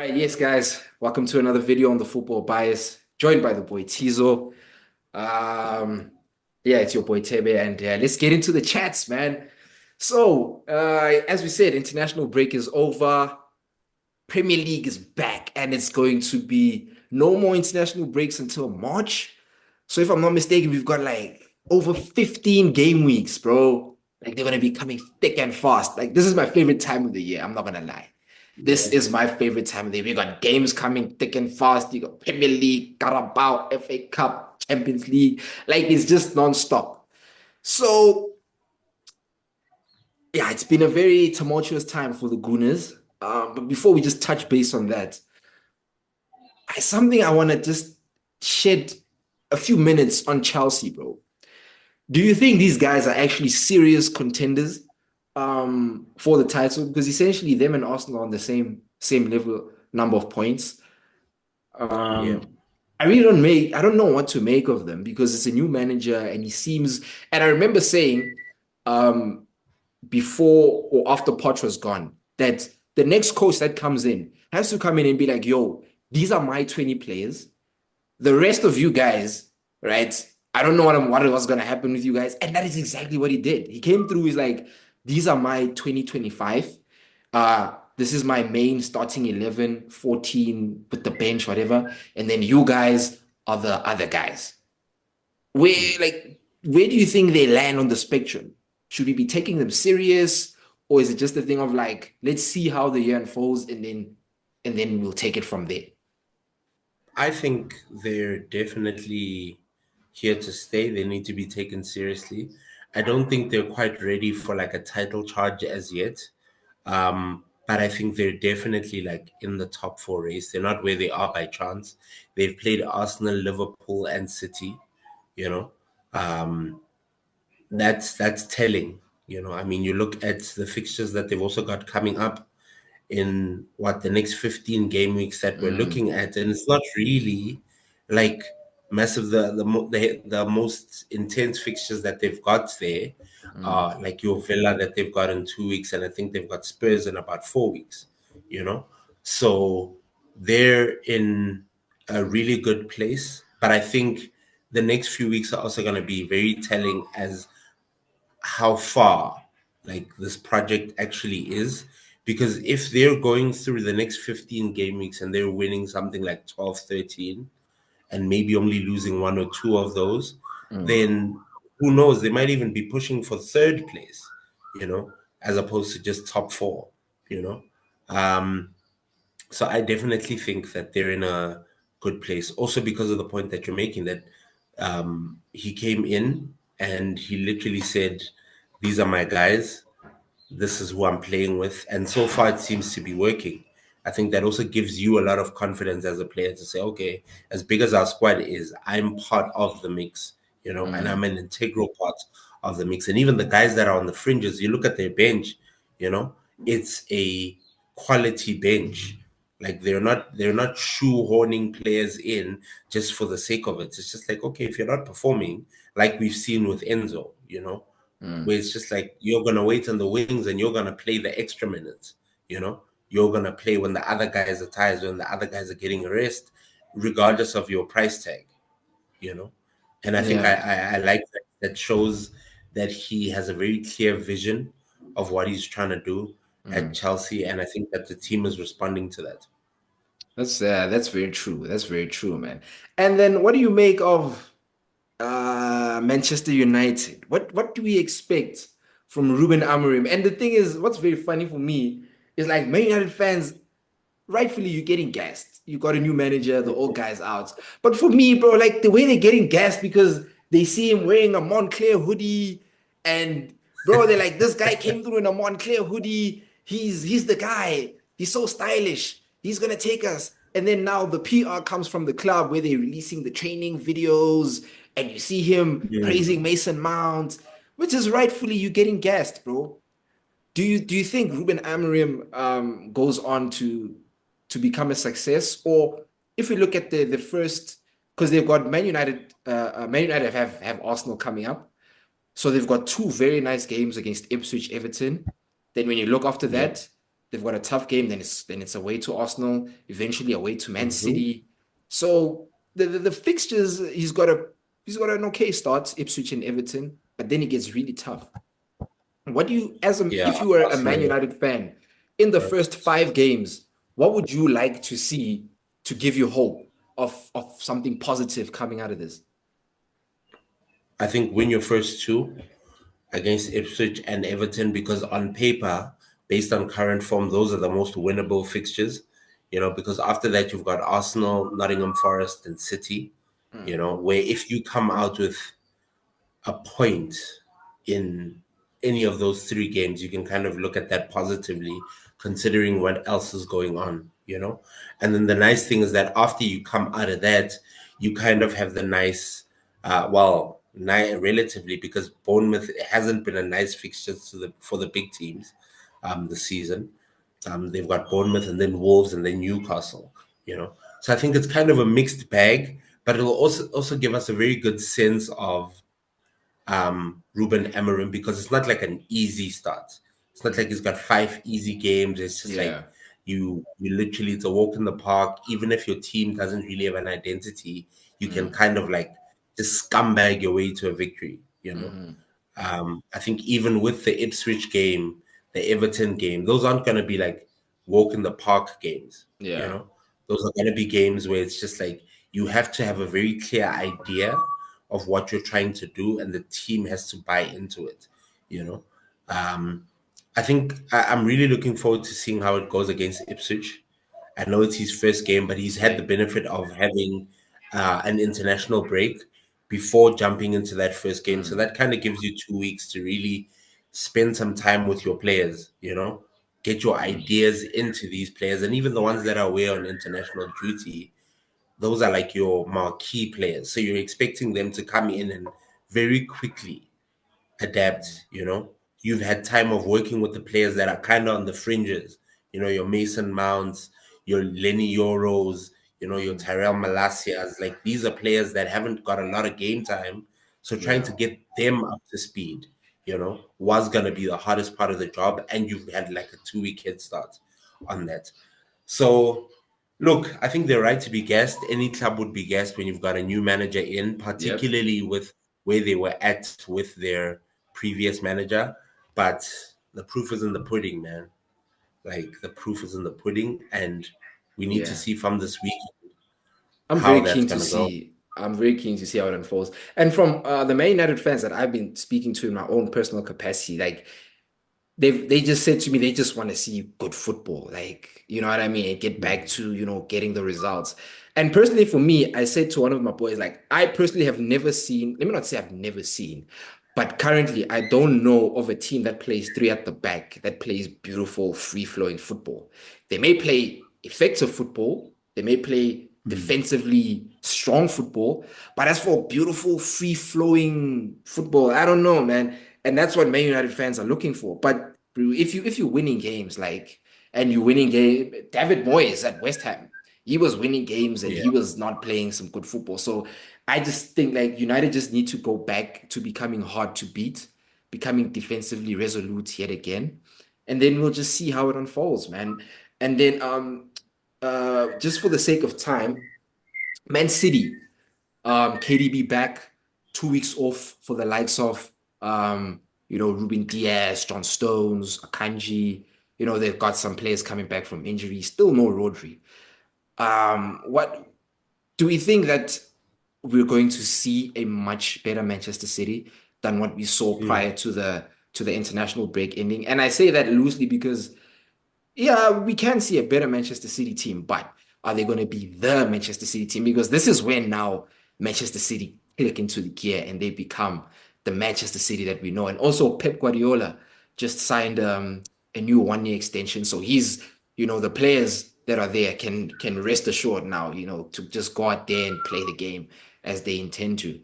right, yes, guys. Welcome to another video on the Football Bias, joined by the boy Thizo. Um, yeah, it's your boy Thebe, and let's get into the chats, man. So, as we said, international break is over. Premier League is back, and it's going to be no more international breaks until March. So, if I'm not mistaken, we've got like over 15 game weeks, bro. Like they're gonna be coming thick and fast. Like this is my favorite time of the year. I'm not gonna lie. This Yeah. is my favorite time of the year. We got games coming thick and fast. You got Premier League, Carabao, FA Cup, Champions League. Like it's just non-stop. So yeah, it's been a very tumultuous time for the Gooners. But before we just touch base on that, something I want to just shed a few minutes on Chelsea, bro. Do you think these guys are actually serious contenders for the title? Because essentially them and Arsenal are on the same level number of points. Yeah. Um, I don't know what to make of them because it's a new manager and he seems, and I remember saying um, before or after Poch was gone that the next coach that comes in has to come in and be like, yo, these are my 20 players. The rest of you guys, right? I don't know what was going to happen with you guys. And that is exactly what he did. He came through, he's like, these are my 2025. This is my main starting 11, 14 with the bench, whatever. And then you guys are the other guys. Mm. Where do you think they land on the spectrum? Should we be taking them serious? Or is it just a thing of like, let's see how the year unfolds and then we'll take it from there? I think they're definitely here to stay. They need to be taken seriously. I don't think they're quite ready for like a title charge as yet. But I think they're definitely like in the top four race. They're not where they are by chance. They've played Arsenal, Liverpool, and City, you know. Um, that's telling. I mean, you look at the fixtures that they've also got coming up in what the next 15 game weeks that we're Mm, looking at, and it's not really like massive. The most intense fixtures that they've got there mm. are like your Villa that they've got in 2 weeks, and I think they've got Spurs in about 4 weeks. you know so they're in a really good place, but I think the next few weeks are also going to be very telling as how far like this project actually is, because if they're going through the next 15 game weeks and they're winning something like 12, 13, and maybe only losing one or two of those, Mm. then who knows, they might even be pushing for third place, you know as opposed to just top four. you know um so I definitely think that they're in a good place. Also, because of the point that you're making, that he came in and he literally said, "These are my guys. This is who I'm playing with," and so far it seems to be working. I think that also gives you a lot of confidence as a player to say, "Okay, as big as our squad is, I'm part of the mix, and Mm. I'm an integral part of the mix." And even the guys that are on the fringes, you look at their bench, you know, it's a quality bench. Like they're not shoehorning players in just for the sake of it. It's just like, okay, if you're not performing, like we've seen with Enzo, Mm. where it's just like you're gonna wait on the wings and you're gonna play the extra minutes. You're gonna play when the other guys are tired, when the other guys are getting a rest, regardless of your price tag. You know, and I think I Yeah. I, I like that. That shows that he has a very clear vision of what he's trying to do at Mm. Chelsea, and I think that the team is responding to that. That's very true. That's very true, man. And then what do you make of Manchester United? What do we expect from Ruben Amorim? And the thing is, what's very funny for me is like Man United fans, rightfully you're getting gassed. You got a new manager, the old guy's out. But for me, bro, like the way they're getting gassed because they see him wearing a Montclair hoodie, and bro, they're like, this guy came through in a Montclair hoodie. He's the guy. He's so stylish. He's gonna take us. And then now the PR comes from the club where they're releasing the training videos, and you see him praising Mason Mount, which is rightfully you getting gassed, bro. Do you think Ruben Amorim goes on to become a success, or if we look at the first, because they've got Man United have Arsenal coming up, so they've got two very nice games against Ipswich, Everton. Then when you look after Yeah. that, They've got a tough game. Then it's away to Arsenal. Eventually away to Man Hmm. City. So the fixtures he's got an okay start, Ipswich and Everton, but then it gets really tough. What do you, Yeah, if you were a Man Arsenal. United fan, in the first 5 games, what would you like to see to give you hope of something positive coming out of this? I think win your first two against Ipswich and Everton because on paper, based on current form, those are the most winnable fixtures. Because after that you've got Arsenal, Nottingham Forest, and City. Mm, Where if you come out with a point in any of those three games, you can kind of look at that positively, considering what else is going on. And then the nice thing is that after you come out of that, you kind of have the nice, relatively, because Bournemouth hasn't been a nice fixture for the big teams this season. They've got Bournemouth and then Wolves and then Newcastle. So I think it's kind of a mixed bag, but it'll also give us a very good sense of Ruben Amorim because it's not like an easy start. It's not like mm, he's got 5 easy games. It's just yeah. like you literally, it's a walk in the park. Even if your team doesn't really have an identity, you can Mm, kind of like just scumbag your way to a victory. hmm. I think even with the Ipswich game, the Everton game, those aren't going to be like walk in the park games. You Yeah. know, those are going to be games where it's just like you have to have a very clear idea of what you're trying to do, and the team has to buy into it. You know, um, I think I'm really looking forward to seeing how it goes against Ipswich. I know it's his first game, but he's had the Same. benefit of having an international break before jumping into that first game. So Mm, that kind of gives you 2 weeks to really spend some time with your players, get your mm, ideas into these players. And even the ones that are away on international duty, those are like your marquee players. So you're expecting them to come in and very quickly mm, adapt. You've had time of working with the players that are kind of on the fringes, your Mason Mounts, your Lenny Yoros, your mm, Tyrell Malassias. Like these are players that haven't got a lot of game time. So trying yeah. to get them up to speed, was gonna be the hardest part of the job. And you've had like a 2 week head start on that. So, look, I think they're right to be gassed. Any club would be gassed when you've got a new manager in, Yep. particularly with where they were at with their previous manager. But the proof is in the pudding, man. Like the proof is in the pudding, and we need to Yeah. see from this week I'm how very that's keen to gonna go. see. I'm very keen to see how it unfolds. And from the Man United fans that I've been speaking to in my own personal capacity, like they just said to me they just want to see good football, like you know what I mean, and get back Mm, to getting the results. And personally for me, I said to one of my boys, like I personally have never seen, let me not say I've never seen, but currently I don't know of a team that plays three at the back, that plays beautiful free flowing football. They may play effective football, they may play mm, defensively strong football, but as for beautiful free flowing football, I don't know, man. And that's what Man United fans are looking for. But if you're winning games, like, and you're winning game, David Moyes at West Ham, he was winning games and yeah. he was not playing some good football. So I just think like United just need to go back to becoming hard to beat, becoming defensively resolute yet again, and then we'll just see how it unfolds, man. And then just for the sake of time, Man City. KDB back, 2 weeks off for the likes of Ruben Diaz, John Stones, Akanji. They've got some players coming back from injury. Still no Rodri. What do we think that we're going to see a much better Manchester City than what we saw Mm. prior to the international break ending? And I say that loosely because yeah, we can see a better Manchester City team, but are they going to be the Manchester City team? Because this is when now Manchester City click into the gear and they become the Manchester City that we know. And also, Pep Guardiola just signed a new 1 year extension, so the players that are there can rest assured now, to just go out there and play the game as they intend to.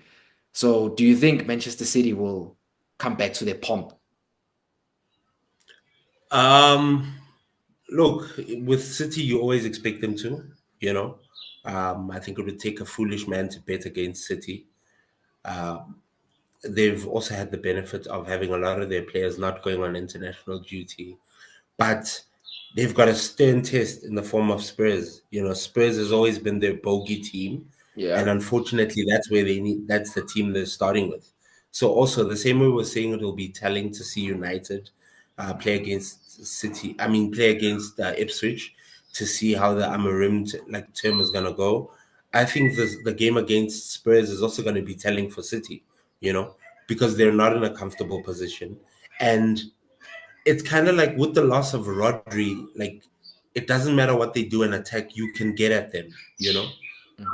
So, do you think Manchester City will come back to their pomp? Um, Look, with City, you always expect them to. I think it would take a foolish man to bet against City. They've also had the benefit of having a lot of their players not going on international duty. But they've got a stern test in the form of Spurs. You know, Spurs has always been their bogey team, and Yeah. unfortunately, that's where they need. That's the team they're starting with. So also the same way we're saying it will be telling to see United play against City. I mean, play against Ipswich to see how the Amorim term is gonna go. I think the game against Spurs is also going to be telling for City. You know, because they're not in a comfortable position, and it's kind of like with the loss of Rodri, like it doesn't matter what they do in attack, you can get at them, you know?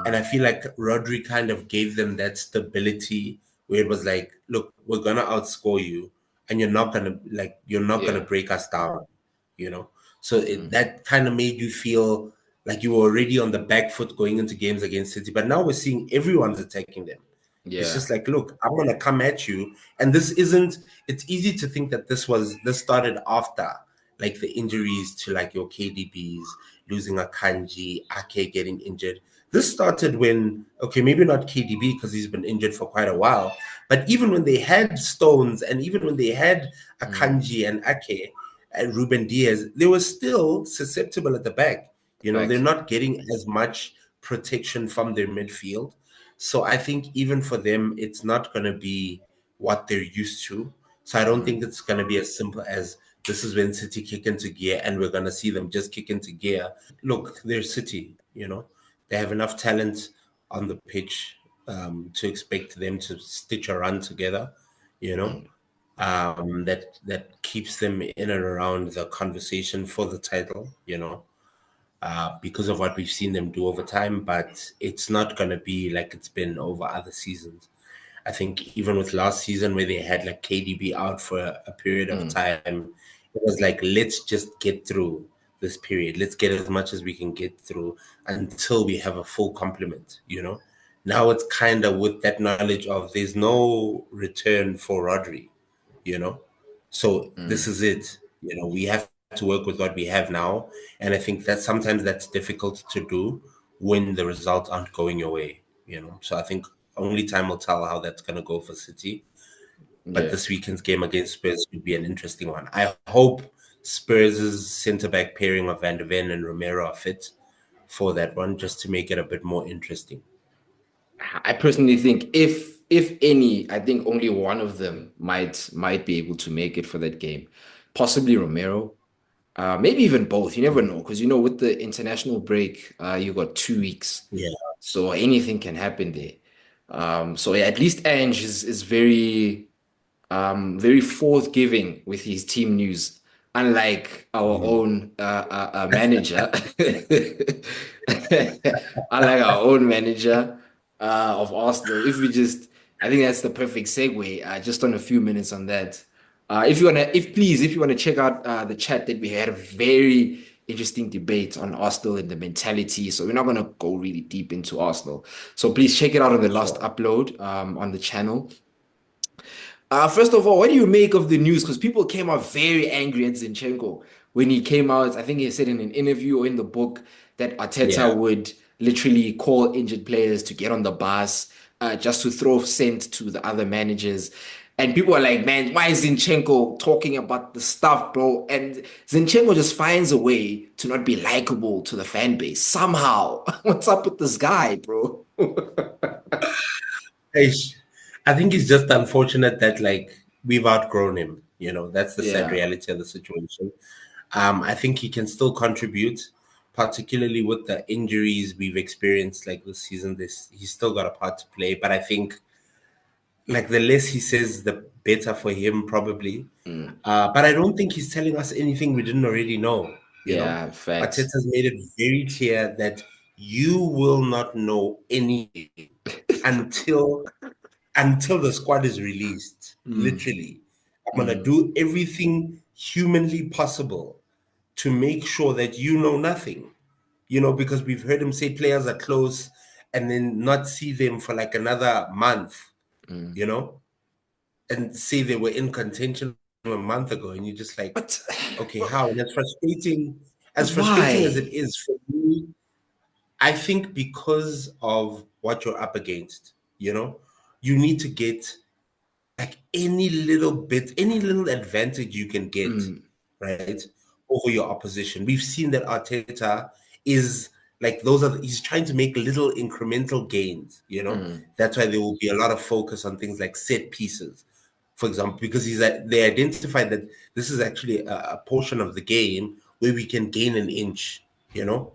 And I Mhm. feel like Rodri kind of gave them that stability where it was like, look, we're gonna outscore you and you're not gonna Yeah. break us down, you know? So that kind of made you feel like you were already on the back foot going into games against City. But now we're seeing everyone's attacking them. It's Yeah. just like, look, I'm gonna come at you, and this isn't. It's easy to think that this started after like the injuries to like your KDBs, losing a Kanji, Ake getting injured. This started when, okay, maybe not KDB because he's been injured for quite a while, but even when they had Stones and even when they had Mm. Akanji and Ake and Ruben Diaz, they were still susceptible at the back. You know, they're Facts. not getting as much protection from their midfield. So I think even for them, it's not going to be what they're used to. So I don't think it's going to be as simple as this is when City kick into gear and we're going to see them just kick into gear. Look, they're City, you know, they have enough talent on the pitch to expect them to stitch a run together, you know, that keeps them in and around the conversation for the title, you know, because of what we've seen them do over time. But it's not going to be like it's been over other seasons. I think even with last season where they had like KDB out for a period of Mm. time, it was like, let's just get through this period. Let's get as much as we can get through until we have a full complement, you know? Now it's kind of with that knowledge of there's no return for Rodri, you know? So this Mm. is it. You know, we have to work with what we have now. And I think that sometimes that's difficult to do when the results aren't going your way, you know. So I think only time will tell how that's going to go for City. But Yeah. this weekend's game against Spurs would be an interesting one. I hope Spurs' centre back pairing of Van de Ven and Romero are fit for that one, just to make it a bit more interesting. I personally think if any, I think only one of them might be able to make it for that game. Possibly Romero. Maybe even both. You never know. Because with the international break, you got 2 weeks. Yeah, So anything can happen there. So yeah, at least Ange is very forthgiving with his team news, unlike our own manager. Unlike our own manager of Arsenal. I think that's the perfect segue. Just on a few minutes on that. If you wanna check out the chat that we had a very interesting debate on Arsenal and the mentality. So we're not gonna go really deep into Arsenal. So please check it out on the last sure. upload on the channel. First of all, what do you make of the news? Because people came out very angry at Zinchenko when he came out. I think he said in an interview or in the book that Arteta Yeah. would literally call injured players to get on the bus, just to throw scent to the other managers. And people are like, man, why is Zinchenko talking about the stuff, bro? And Zinchenko just finds a way to not be likable to the fan base somehow. What's up with this guy, bro? Ish. I think it's just unfortunate that like we've outgrown him. You know, that's the sad Yeah. reality of the situation. I think he can still contribute, particularly with the injuries we've experienced like this season. This he's still got a part to play, but I think like the less he says, the better for him probably. Mm. But I don't think he's telling us anything we didn't already know. You know, Yeah, facts. Arteta's made it very clear that you will not know anything until the squad is released. Mm. Literally, I'm gonna Mm. do everything humanly possible to make sure that you know nothing. You know, because we've heard him say players are close and then not see them for like another month. Mm. You know, and say they were in contention a month ago, and you're just like, But okay, how? And it's frustrating. As but frustrating as it why? is for me, I think because of what you're up against, you know, you need to get like any little bit, any little advantage you can get, Mm. right? over your opposition. We've seen that Arteta is like he's trying to make little incremental gains, you know. Mm, That's why there will be a lot of focus on things like set pieces, for example, because they identified that this is actually a portion of the game where we can gain an inch, you know.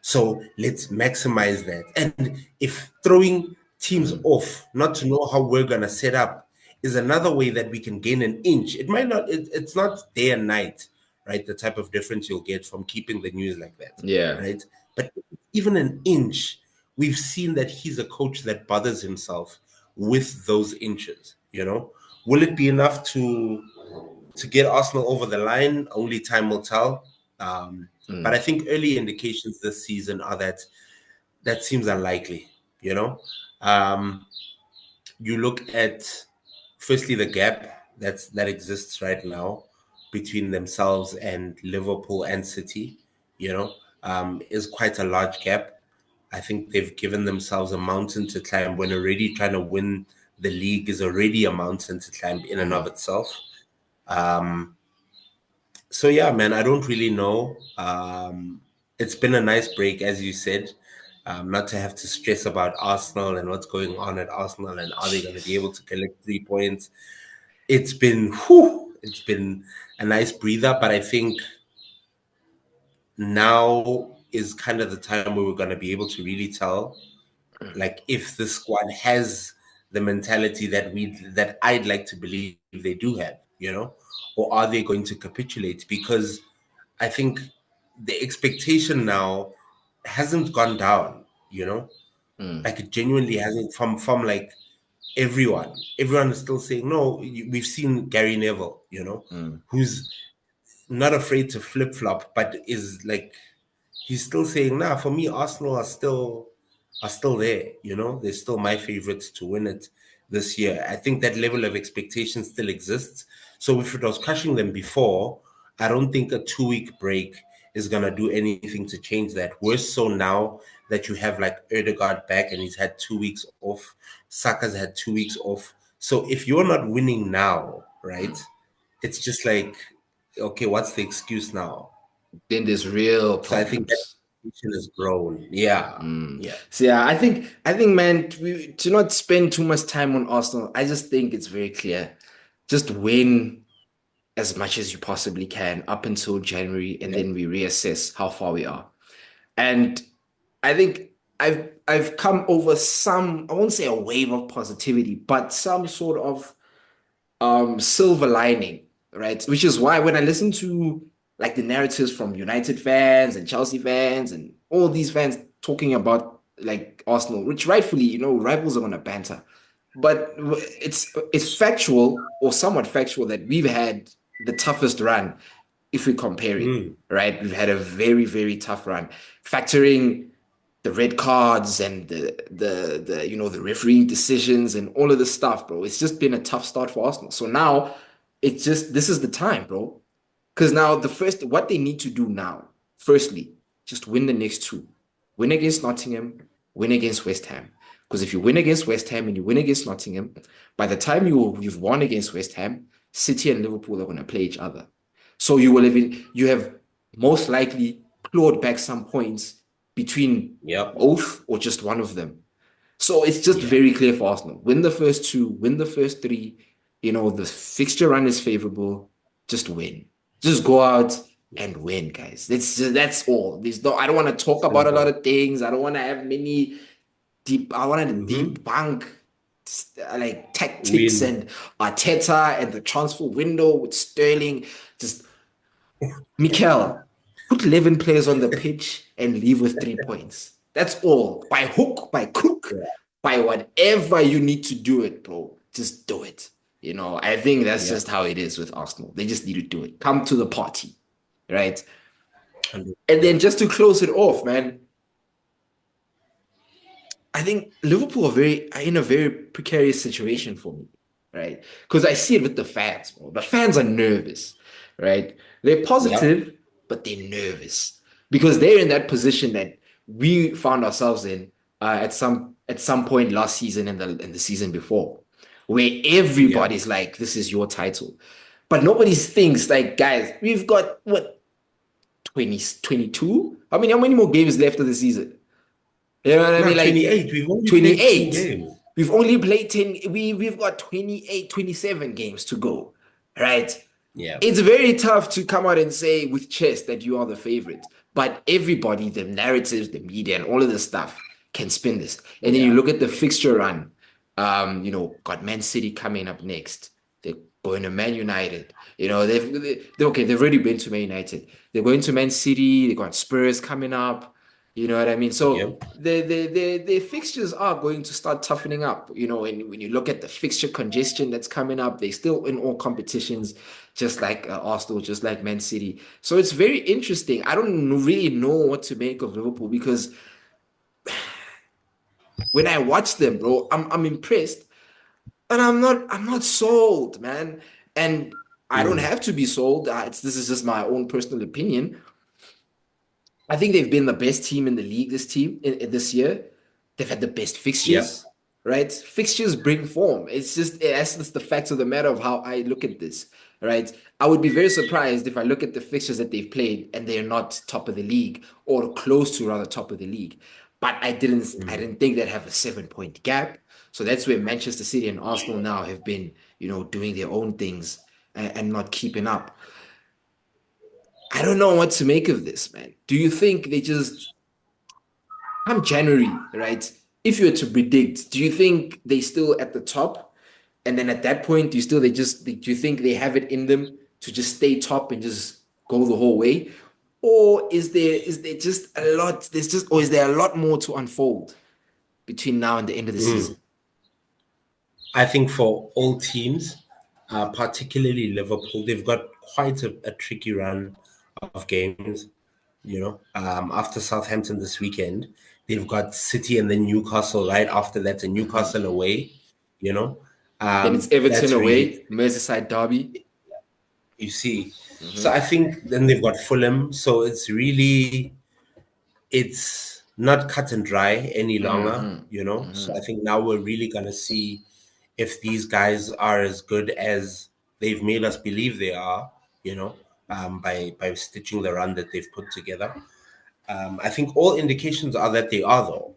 So let's maximize that. And if throwing teams mm, off, not to know how we're gonna set up, is another way that we can gain an inch. It might not. It's not day and night, right? The type of difference you'll get from keeping the news like that, yeah. right? But even an inch, we've seen that he's a coach that bothers himself with those inches. You know, will it be enough to get Arsenal over the line? Only time will tell. But I Mm, think early indications this season are that that seems unlikely. You know, um, you look at firstly the gap that exists right now between themselves and Liverpool and City. You know, is quite a large gap. I think they've given themselves a mountain to climb when already trying to win the league is already a mountain to climb in and of mm. itself. Um, so yeah, man, I don't really know. It's been a nice break, as you said. Not to have to stress about Arsenal and what's going on at Arsenal and are they going to be Jeez. able to collect 3 points. It's been whew, it's been a nice breather, but I think now is kind of the time where we're going to be able to really tell, like, if the squad has the mentality that I'd like to believe they do have, you know, or are they going to capitulate? Because I think the expectation now hasn't gone down, you know, Mm, like it genuinely hasn't from like everyone. Everyone is still saying no. We've seen Gary Neville, you know, mm, who's not afraid to flip flop, but is like he's still saying, nah, for me, Arsenal are still there, you know, they're still my favorites to win it this year. I think that level of expectation still exists. So if it was crushing them before, I don't think a 2 week break is gonna do anything to change that. Worse so now that you have like Erdegaard back and he's had 2 weeks off, Saka's had 2 weeks off. So if you're not winning now, right, mm. it's just like, okay, what's the excuse now? Then there's real So I think that problems. expectation has grown. Yeah, Mm. yeah, So yeah, I think, man, to not spend too much time on Arsenal, I just think it's very clear. Just win as much as you possibly can up until January, and yeah, then we reassess how far we are. And I think I've come over some, I won't say a wave of positivity, but some sort of silver lining, right? Which is why when I listen to like the narratives from United fans and Chelsea fans and all these fans talking about like Arsenal, which rightfully, rivals are gonna banter. But it's factual or somewhat factual that we've had the toughest run if we compare it, mm, right? We've had a very, very tough run, factoring the red cards and the refereeing decisions and all of this stuff, bro. It's just been a tough start for Arsenal. So now it's just this is the time, bro. Because now what they need to do now, firstly, just win the next two. Win against Nottingham, win against West Ham. Because if you win against West Ham and you win against Nottingham, by the time you've won against West Ham, City and Liverpool are going to play each other. So you have most likely clawed back some points between yep, both or just one of them. So it's just yeah, very clear for Arsenal. Win the first two, win the first three. The fixture run is favorable. Just win. Just go out and win, guys. That's all. I don't want to talk about a lot simple. of things. I don't want to have many deep. I want to Mm-hmm. debunk like tactics Win. and Arteta and the transfer window with Sterling. Just Mikel, put 11 players on the pitch and leave with 3 points. That's all. By hook, by crook, Yeah, by whatever you need to do it, bro. Just do it. I think that's yeah, just how it is with Arsenal. They just need to do it. Come to the party, right? And then 100%. just to close it off, man, I think Liverpool are in a very precarious situation for me, right? Because I see it with the fans, bro. The fans are nervous, right? They're Yep, positive, but they're nervous because they're in that position that we found ourselves in at some point last season and the season before, where yep, everybody's like, "This is your title," but nobody thinks like, guys, we've got what? 2022. How many more games left of the season? You know what I Now mean? Like 28. We've only played two 28. games. We've only played 10. We've got 28, 27 games to go. Right? Yeah. It's very tough to come out and say with chest that you are the favorite. But everybody, the narratives, the media, and all of this stuff can spin this. And then you Yeah. look at the fixture run. Got Man City coming up next. They're going to Man United. They've already been to Man United. They're going to Man City. They got Spurs coming up. You know what I mean? So Yep. the fixtures are going to start toughening up. And when you look at the fixture congestion that's coming up, they're still in all competitions, just like Arsenal, just like Man City. So it's very interesting. I don't really know what to make of Liverpool because when I watch them, bro, I'm impressed, and I'm not sold, man. And I don't Mm. have to be sold. This is just my own personal opinion. I think they've been the best team in the league. This team in this year, they've had the best Yep. fixtures. Right? Fixtures bring form. It's just that's the facts of the matter of how I look at this. Right? I would be very surprised if I look at the fixtures that they've played and they're not top of the league or close to rather top of the league. But I Mm. didn't think they'd have a 7 point gap. So that's where Manchester City and Arsenal now have been, doing their own things and not keeping up. I don't know what to make of this, man. Do you think they just come January, right? If you were to predict, do you think they still at the top? And then at that point, do you think they have it in them to just stay top and just go the whole way? Or is there just a lot, or is there a lot more to unfold between now and the end of the season? Mm. I think for all teams, particularly Liverpool, they've got quite a tricky run of games. After Southampton this weekend, they've got City and then Newcastle right after that, and Mhm. Newcastle away. You know, Then it's Everton that's really away, Merseyside derby. you see. So Hmm. I think then they've got Fulham. So it's not cut and dry any longer. Hmm. So Hmm. I think now we're really gonna see if these guys are as good as they've made us believe they are, by stitching the run that they've put together. I think all indications are that they are, though.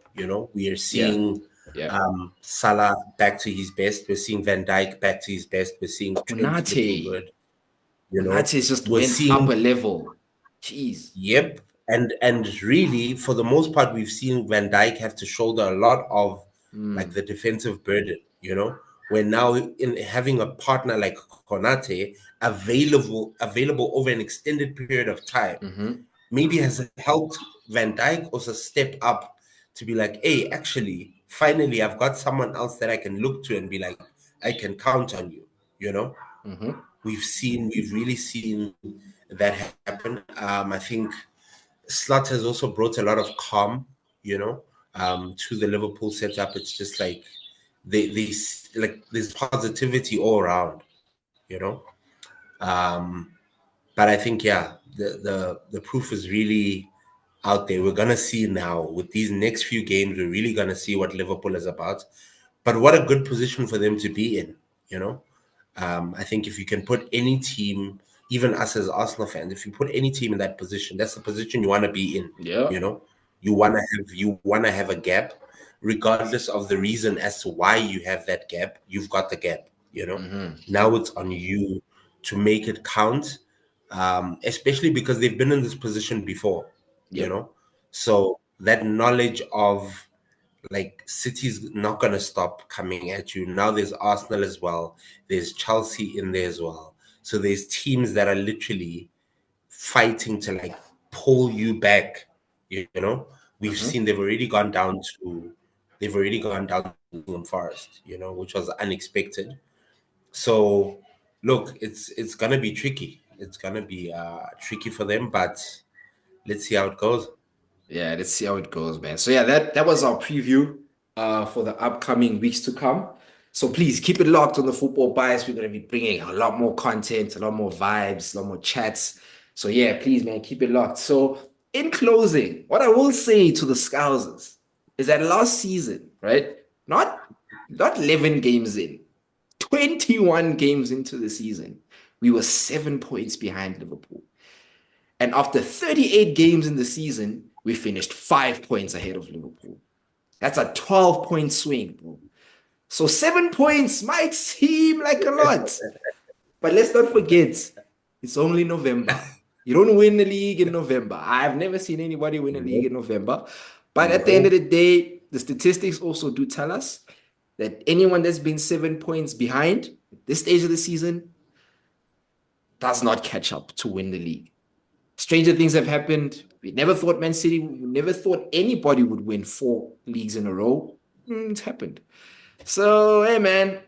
We are Yeah. seeing Yeah. Salah back to his best. We're seeing Van Dijk back to his best. We're seeing Trent looking Konate. good. Konate's just We're went up a seeing, level. Jeez. yep, and really for the most part, we've seen Van Dijk have to shoulder a lot of like Mm. the defensive burden. We're now in having a partner like Konate available over an extended period of time Mm-hmm. maybe has helped Van Dijk also step up to be like, hey, actually, finally, I've got someone else that I can look to and be like, I can count on you. You know, Mm-hmm. we've really seen that happen. I think Slot has also brought a lot of calm, to the Liverpool setup. It's just like they like there's positivity all around, Um, but I think the proof is really out there. We're gonna see now with these next few games. We're really gonna see what Liverpool is about. But what a good position for them to be in. You know, I think if you can put any team, even us as Arsenal fans, if you put any team in that position, that's the position you want to be in. Yeah. You know, you wanna have a gap, regardless of the reason as to why you have that gap. You've got the gap. Mm-hmm. Now it's on you to make it count, especially because they've been in this position before. You Yep. know, so that knowledge of like City's not going to stop coming at you. Now there's Arsenal as well. There's Chelsea in there as well. So there's teams that are literally fighting to like pull you back. We've Mm-hmm. seen they've already gone down to Nottingham Forest, which was unexpected. So look, it's gonna be tricky. It's gonna be tricky for them, but let's see how it goes. Yeah, let's see how it goes, man. So yeah, that was our preview for the upcoming weeks to come. So please keep it locked on the Football Bias. We're gonna be bringing a lot more content, a lot more vibes, a lot more chats. So yeah, please, man, keep it locked. So in closing, what I will say to the Scousers is that last season, right? Not 11 games in, 21 games into the season, we were 7 points behind Liverpool. And after 38 games in the season, we finished 5 points ahead of Liverpool. That's a 12-point swing, bro. So 7 points might seem like a lot, but let's not forget, it's only November. You don't win the league in November. I've never seen anybody win a league in Nope. November. But at the end of Nope. the day, the statistics also do tell us that anyone that's been 7 points behind at this stage of the season does not catch up to win the league. Stranger things have happened. We never thought Man City, we never thought anybody would win 4 leagues in a row. It's happened. So, hey, man,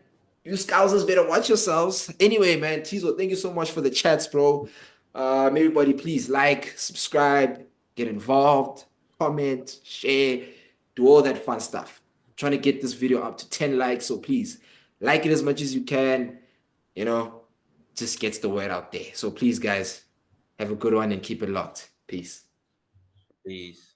you Scousers better watch yourselves. Anyway, man, Thizo, thank you so much for the chats, bro. Everybody, please like, subscribe, get involved, comment, share, do all that fun stuff. I'm trying to get this video up to 10 likes, so please like it as much as you can. You know, just gets the word out there. So please, guys, have a good one and keep it locked. Peace. Please.